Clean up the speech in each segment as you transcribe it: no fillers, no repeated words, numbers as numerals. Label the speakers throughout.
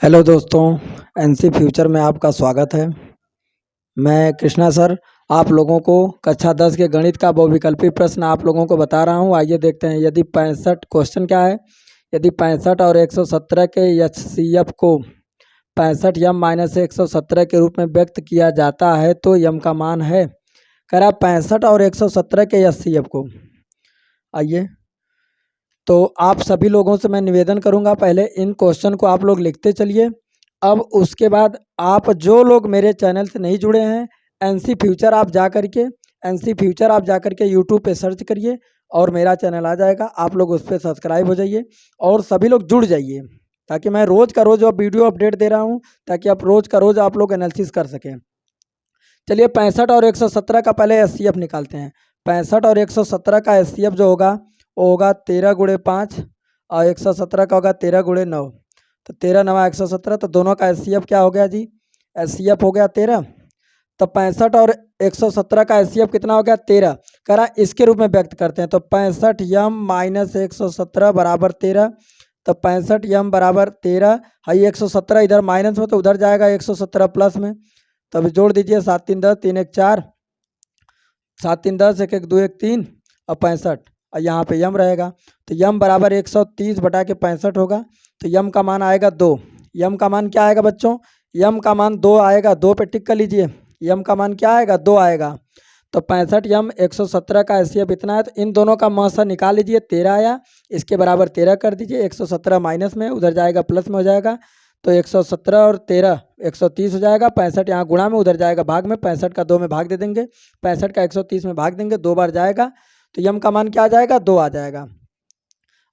Speaker 1: Hello दोस्तों, NC future में आपका स्वागत है। मैं कृष्णा सर आप लोगों को कक्षा 10 के गणित का बहुविकल्पी प्रश्न आप लोगों को बता रहा हूं। आइए देखते हैं। यदि 65 क्वेश्चन क्या है, यदि 65 और 117 के एचसीएफ को 65 यम माइनस 117 के रूप में व्यक्त किया जाता है तो यम का मान है। कह रहा 65 और 117 के एचसीएफ को। आइए, तो आप सभी लोगों से मैं निवेदन करूंगा, पहले इन क्वेश्चन को आप लोग लिखते चलिए। अब उसके बाद आप जो लोग मेरे चैनल से नहीं जुड़े हैं, एनसी फ्यूचर आप जा करके यूट्यूब पे सर्च करिए और मेरा चैनल आ जाएगा। आप लोग उस पर सब्सक्राइब हो जाइए और सभी लोग जुड़ जाइए, ताकि मैं रोज़ का रोज़ अब वीडियो अपडेट दे रहा हूँ, ताकि आप रोज़ का रोज़ आप लोग एनालिसिस कर सकें। चलिए 65 और 117 का पहले एचसीएफ निकालते हैं। 65 और 117 का एचसीएफ जो होगा वो होगा 13 गुणे 5 और 117 का होगा 13 गुणे 9। तो 13 9 117, तो दोनों का एचसीएफ क्या हो गया जी? एचसीएफ हो गया 13। तो 65 और 117 का एचसीएफ कितना हो गया? 13। कह रहा इसके रूप में व्यक्त करते हैं, तो 65 यम माइनस 117 बराबर 13। तो 65 यम बराबर 13 है। 117 इधर माइनस में तो उधर जाएगा 117 प्लस में, तो अभी जोड़ दीजिए। 7 3 10, 3 1 4, 7 3 10, 1 1 2 1 3 और 65, और यहाँ पे यम रहेगा। तो यम बराबर 130 बटा के 65 होगा। तो यम का मान आएगा 2। यम का मान क्या आएगा बच्चों? यम का मान 2 आएगा। 2 पे टिक कर लीजिए। यम का मान क्या आएगा? 2 आएगा। तो 65 यम 117 का एचसीएफ इतना है, तो इन दोनों का मौसा निकाल लीजिए। 13 आया, इसके बराबर 13 कर दीजिए। 117 माइनस में उधर जाएगा प्लस में हो जाएगा, तो 117 और 13 130 हो जाएगा। 65 यहाँ गुणा में उधर जाएगा भाग में, 65 का 2 में भाग दे देंगे, 65 का 130 में भाग देंगे, 2 बार जाएगा। तो यम का मान क्या आ जाएगा? 2 आ जाएगा।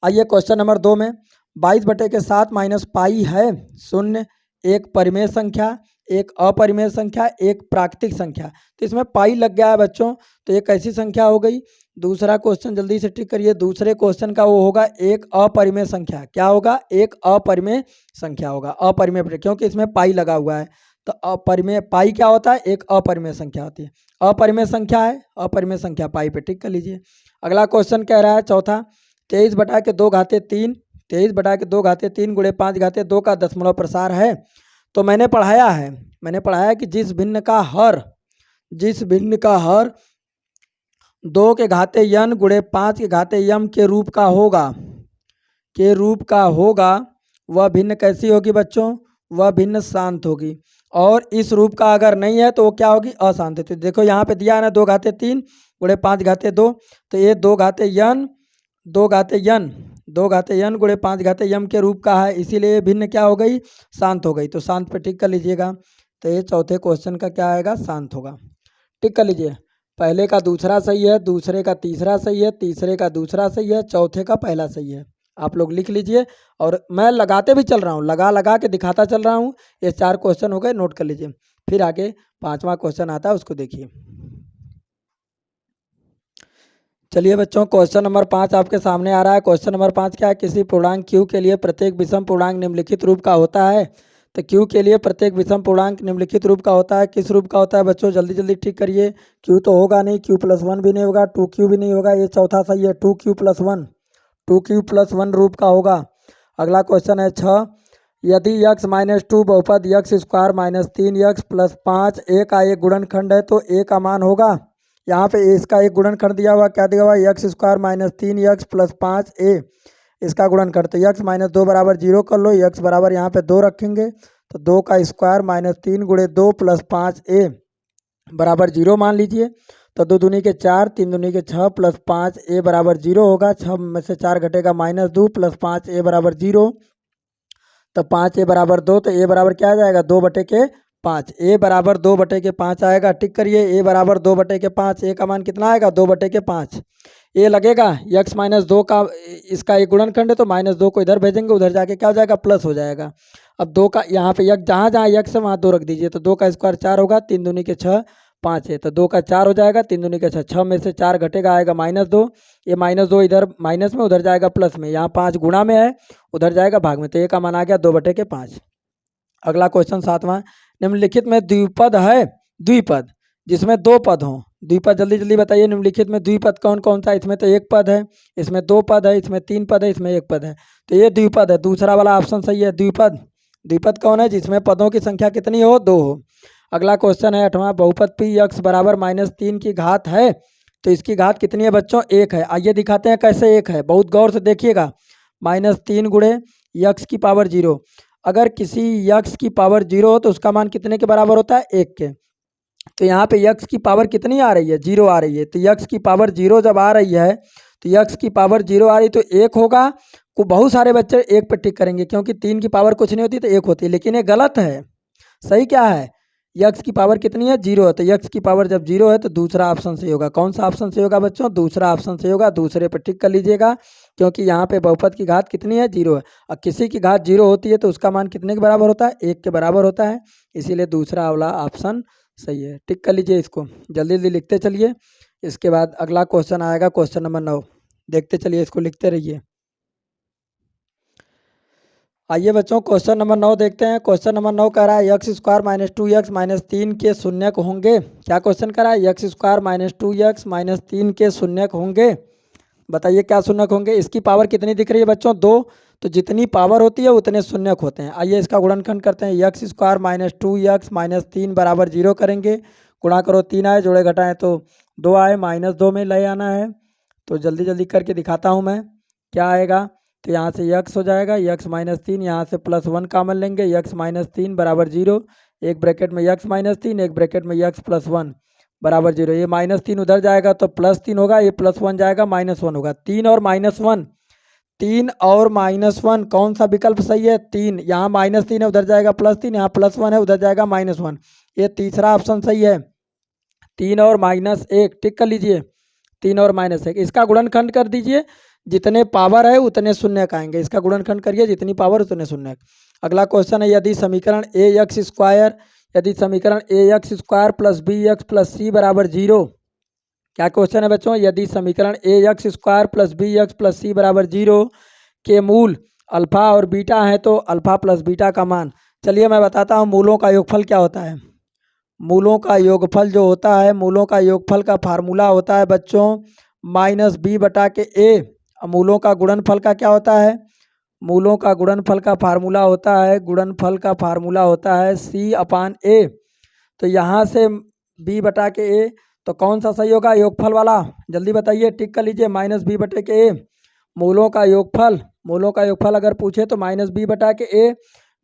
Speaker 1: आइए क्वेश्चन नंबर 2 में 22 बटे के 7 माइनस पाई है शून्य, एक परिमेय संख्या, एक अपरिमेय संख्या, एक प्राकृतिक संख्या। तो इसमें पाई लग गया है बच्चों, तो एक ऐसी संख्या हो गई। दूसरा क्वेश्चन जल्दी से टिक करिए। दूसरे क्वेश्चन का वो होगा एक अपरिमेय संख्या। क्या होगा? एक अपरिमेय संख्या होगा। अपरिमेय, क्योंकि इसमें पाई लगा हुआ है। तो अपरिमेय पाई क्या होता है? एक अपरिमेय संख्या होती है। अपरिमेय संख्या है, अपरिमेय संख्या पाई पे टिक कर लीजिए। अगला क्वेश्चन कह रहा है चौथा, 23 बटा के 2 घाते 3, 23 बटा के 2 घाते 3 गुणे 5 घाते 2 का दशमलव प्रसार है। तो मैंने पढ़ाया है कि जिस भिन्न का हर 2 के घाते n गुणे 5 के घाते m के रूप का होगा, वह भिन्न कैसी होगी बच्चों? वह भिन्न शांत होगी। और इस रूप का अगर नहीं है तो वो क्या होगी? अशांत है। तो देखो यहाँ पे दिया है ना 2 घाते 3 गुणे 5 घाते 2, तो ये 2 घाते n गुणे 5 घाते यम के रूप का है, इसीलिए भिन्न क्या हो गई? शांत हो गई। तो शांत पे टिक कर लीजिएगा। तो ये चौथे क्वेश्चन का क्या आएगा? शांत होगा। टिक कर लीजिए। पहले का दूसरा सही है, दूसरे का तीसरा सही है, तीसरे का दूसरा सही है, चौथे का पहला सही है। आप लोग लिख लीजिए और मैं लगाते भी चल रहा हूँ, लगा के दिखाता चल रहा हूँ। ये 4 क्वेश्चन हो गए, नोट कर लीजिए। फिर आगे 5वां क्वेश्चन आता है, उसको देखिए। चलिए बच्चों, क्वेश्चन नंबर 5 आपके सामने आ रहा है। क्वेश्चन नंबर 5 क्या है? किसी पूर्णांक q के लिए प्रत्येक विषम पूर्णांक निम्नलिखित रूप का होता है। तो q के लिए प्रत्येक विषम पूर्णांक निम्नलिखित रूप का होता है। किस रूप का होता है बच्चों? जल्दी जल्दी ठीक करिए। q तो होगा नहीं, q+1 भी नहीं होगा, 2q भी नहीं होगा। ये चौथा सही है, 2q+1 रूप का होगा। अगला क्वेश्चन है 6, यदि x माइनस 2 बहुपद x² minus 3x plus 5 a का एक गुणनखंड है तो a का मान होगा। यहाँ पे इसका एक गुणनखंड दिया हुआ, क्या दिया हुआ? x² minus 3x plus 5a, इसका गुणनखंड। तो x माइनस 2 बराबर 0 कर लो, x बराबर यहाँ पे 2 रखेंगे, तो 2 का स्क्वायर माइनस 3 गुणे 2 प्लस 5a बराबर 0 मान लीजिए। तो 2 दूनी के 4, 3 दूनी के 6 प्लस 5a बराबर 0 होगा। 6 में से 4 घटेगा माइनस 2 प्लस 5a बराबर 0। तो 5a बराबर 2, तो a बराबर क्या आ जाएगा? 2 बटे के 5। a बराबर 2 बटे के 5 आएगा। टिक करिए। a बराबर 2 बटे के 5, a का मान कितना आएगा? 2 बटे के 5। a लगेगा x माइनस 2 का, इसका एक गुणनखंड है, तो माइनस 2 को इधर भेजेंगे, उधर जाके क्या हो जाएगा? प्लस हो जाएगा। अब 2 का यहाँ पे x, जहाँ जहाँ x है वहाँ 2 रख दीजिए। तो 2 का स्क्वायर 4 होगा, 3 दूनी के 6 5 है, तो 2 का 4 हो जाएगा, 3 दूनी के 6, 6 में से 4 घटेगा, आएगा माइनस 2। ये माइनस 2 इधर माइनस में, उधर जाएगा प्लस में। यहाँ 5 गुणा में है, उधर जाएगा भाग में, तो ये का मान आ गया 2 बटे के 5। अगला क्वेश्चन 7वां, निम्नलिखित में द्विपद है, द्विपद जिसमें 2 पद हों। द्विपद जल्दी जल्दी बताइए। निम्नलिखित में द्विपद कौन कौन सा? इसमें तो 1 पद है, इसमें 2 पद है, इसमें 3 पद है, इसमें 1 पद है। तो ये द्विपद है। दूसरा वाला ऑप्शन सही है, द्विपद। द्विपद कौन है? जिसमें पदों की संख्या कितनी हो? 2 हो। अगला क्वेश्चन है 8वां, बहुपद पी यक्स बराबर -3 की घात है तो इसकी घात कितनी है बच्चों? 1 है। आइए दिखाते हैं कैसे 1 है, बहुत गौर से देखिएगा। -3 गुणे यक्स की पावर 0। अगर किसी यक्स की पावर 0 हो तो उसका मान कितने के बराबर होता है? 1 के। तो यहाँ पे यक्स की पावर कितनी आ रही है? 0 आ रही है। तो यक्स की पावर 0 जब आ रही है तो यक्स की पावर 0 आ रही तो 1 होगा। को बहुत सारे बच्चे 1 पे टिक करेंगे क्योंकि 3 की पावर कुछ नहीं होती तो 1 होती है, लेकिन ये गलत है। सही क्या है? यक्स की पावर कितनी है? 0 है। तो यक्स की पावर जब 0 है तो दूसरा ऑप्शन सही होगा। कौन सा ऑप्शन सही होगा बच्चों? दूसरा ऑप्शन सही होगा। दूसरे पे टिक कर लीजिएगा क्योंकि यहाँ पे बहुपद की घात कितनी है? 0 है। और किसी की घात 0 होती है तो उसका मान कितने के बराबर होता है? 1 के बराबर होता है। इसीलिए दूसरा वाला ऑप्शन सही है। टिक कर लीजिए इसको, जल्दी जल्दी लिखते चलिए। इसके बाद अगला क्वेश्चन आएगा, क्वेश्चन नंबर 9। देखते चलिए, इसको लिखते रहिए। आइए बच्चों क्वेश्चन नंबर 9 देखते हैं। क्वेश्चन नंबर 9 कह रहा है यक्स स्क्वायर -2x -3 के शून्यक होंगे। क्या क्वेश्चन कर रहा है? यक्स स्क्वायर -2x -3 के शून्यक होंगे। बताइए क्या शून्यक होंगे? इसकी पावर कितनी दिख रही है बच्चों? 2। तो जितनी पावर होती है उतने शून्यक होते हैं। आइए इसका गुणनखंड करते हैं। यक्स स्क्वायर -2x -3 बराबर 0 करेंगे। गुणा करो, 3 आए, जोड़े घटाएं तो 2 आए, -2 में ले आना है। तो जल्दी जल्दी करके दिखाता हूँ मैं क्या आएगा। तो यहाँ से यक्स हो जाएगा, यक्स -3, यहाँ से +1 कॉमन लेंगे, यक्स -3 बराबर 0। एक ब्रैकेट में यक्स -3, एक ब्रैकेट में यक्स +1 बराबर 0। ये -3 उधर जाएगा तो +3 होगा, ये +1 जाएगा, -1 होगा। 3 और -1, 3 और -1 कौन सा विकल्प सही है? 3। यहाँ -3 है, उधर जाएगा +3, यहाँ +1 है, उधर जाएगा -1। ये तीसरा ऑप्शन सही है। 3 और -1 टिक कर लीजिए। 3 और -1 इसका गुणनखंड कर दीजिए। जितने पावर है उतने शून्यक आएंगे। इसका गुणनखंड करिए, जितनी पावर उतने शून्यक। अगला क्वेश्चन है यदि समीकरण a x square plus b x plus c बराबर 0। क्या क्वेश्चन है बच्चों? यदि समीकरण a x square plus b x plus c बराबर 0 के मूल अल्फा और बीटा है तो अल्फा प्लस बीटा का मान। चलिए मैं बताता हूँ मूलों का योगफल क्या होता है। मूलों का योगफल जो होता है, मूलों का योगफल का फार्मूला होता है बच्चों -b/a। मूलों का गुणनफल का क्या होता है? मूलों का गुणनफल का फार्मूला होता है, गुणनफल का फार्मूला होता है c/a। तो यहाँ से b/a, तो कौन सा सही होगा? योगफल वाला। जल्दी बताइए, टिक कर लीजिए। -b/a मूलों का योगफल। मूलों का योगफल अगर पूछे तो -b/a,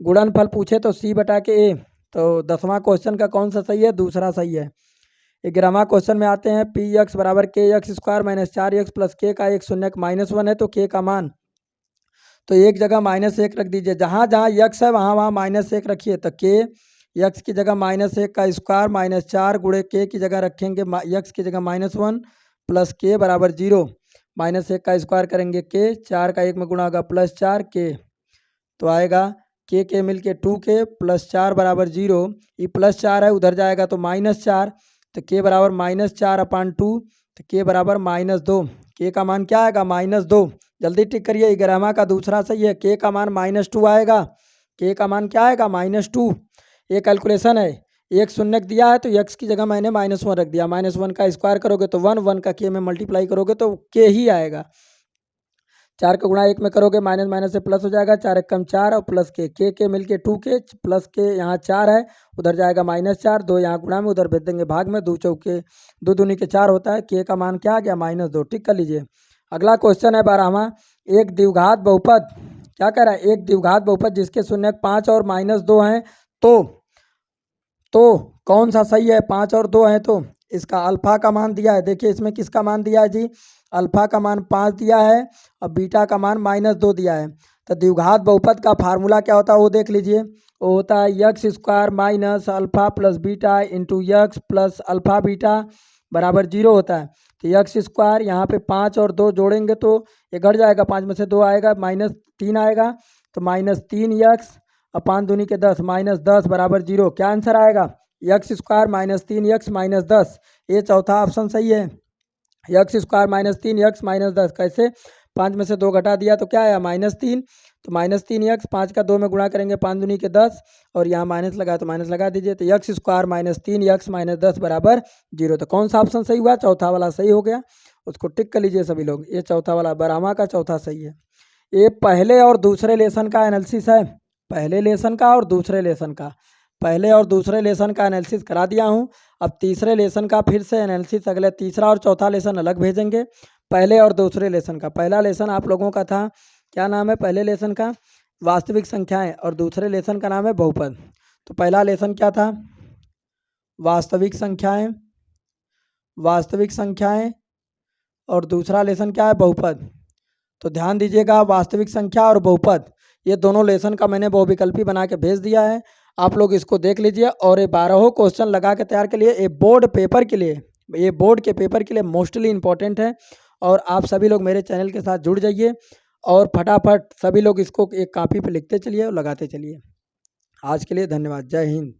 Speaker 1: गुणनफल पूछे तो c/a। तो 10वां क्वेश्चन का कौन सा सही है? दूसरा सही है। 11वां क्वेश्चन में आते हैं। पी एक्स बराबर के एक्स स्क्वायर -4x प्लस के का एक शून्यक -1 है तो के का मान। तो एक जगह -1 रख दीजिए। जहाँ जहाँ यक्स है वहाँ वहाँ -1 रखिए। तो के यक्स की जगह -1 का स्क्वायर -4 गुणे के की जगह रखेंगे यक्स की जगह -1 प्लस के बराबर 0। -1 का स्क्वायर करेंगे के, 4 का 1 में गुणा होगा +4 के। तो आएगा के मिल के 2k +4 बराबर 0। ये +4 है, उधर जाएगा तो -4। तो के बराबर -4/2। तो के बराबर -2। के का मान क्या आएगा? -2। जल्दी टिक करिए। 11वां का दूसरा सही है। के का मान -2 आएगा। के का मान क्या आएगा? -2। ये कैलकुलेशन है। एक शून्यक दिया है तो यक्स की जगह मैंने -1 रख दिया। -1 का स्क्वायर करोगे तो 1, 1 का के में मल्टीप्लाई करोगे तो के ही आएगा। 4 का गुणा 1 में करोगे, माइनस माइनस से प्लस हो जाएगा। 4 1 कम 4 और प्लस के मिल के 2k प्लस के यहाँ 4 है, उधर जाएगा -4। 2 यहाँ गुणा में, उधर भेज देंगे भाग में। 2 चौके 2 दूनी के 4 होता है। के का मान क्या आ गया? -2। टिक कर लीजिए। अगला क्वेश्चन है 12वां। एक द्विघात बहुपद, क्या कह रहा है? एक द्विघात बहुपद जिसके शून्यक 5 और -2 हैं तो कौन सा सही है? 5 और 2 है तो इसका अल्फा का मान दिया है। देखिए इसमें किसका मान दिया है जी? अल्फा का मान 5 दिया है और बीटा का मान -2 दिया है। तो द्विघात बहुपद का फार्मूला क्या होता है वो देख लीजिए। वो होता है x square minus alpha plus beta into x plus alpha beta बराबर 0 होता है। तो यक्स स्क्वायर यहाँ पे 5 और 2 जोड़ेंगे तो ये घट जाएगा, 5 में से 2 आएगा, -3 आएगा। तो -3 यक्स और 5 दूनी के 10, -10 बराबर 0। क्या आंसर आएगा? X square -3 x -10। ये चौथा ऑप्शन सही है। X square -3 x -10। कैसे? 5 में से 2 घटा दिया तो क्या आया? -3। तो -3 यक्स, 5 का 2 में गुणा करेंगे, 5 दूनी के 10 और यहाँ माइनस लगा तो माइनस लगा दीजिए। तो यक्स स्क्वायर -3 यक्स -10 बराबर 0। तो कौन सा ऑप्शन सही हुआ? चौथा वाला सही हो गया। उसको टिक कर लीजिए सभी लोग। ये चौथा वाला 12वां का चौथा सही है। ये पहले और दूसरे लेसन का एनालिसिस है। पहले लेसन का और दूसरे लेसन का, पहले और दूसरे लेसन का एनालिसिस करा दिया हूँ। अब तीसरे लेसन का फिर से एनालिसिस अगले तीसरा और चौथा लेसन अलग भेजेंगे। पहले और दूसरे लेसन का, पहला लेसन आप लोगों का था, क्या नाम है पहले लेसन का? वास्तविक संख्याएं, और दूसरे लेसन का नाम है बहुपद। तो पहला लेसन क्या था? वास्तविक संख्याएं, वास्तविक संख्याएं, और दूसरा लेसन क्या है? बहुपद। तो ध्यान दीजिएगा, वास्तविक संख्या और बहुपद, ये दोनों लेसन का मैंने बहुविकल्पी बना के भेज दिया है। आप लोग इसको देख लीजिए, और ये 12 क्वेश्चन लगा के तैयार के लिए, ये बोर्ड पेपर के लिए, ये बोर्ड के पेपर के लिए मोस्टली इंपॉर्टेंट है। और आप सभी लोग मेरे चैनल के साथ जुड़ जाइए, और फटाफट सभी लोग इसको एक कॉपी पे लिखते चलिए और लगाते चलिए। आज के लिए धन्यवाद। जय हिंद।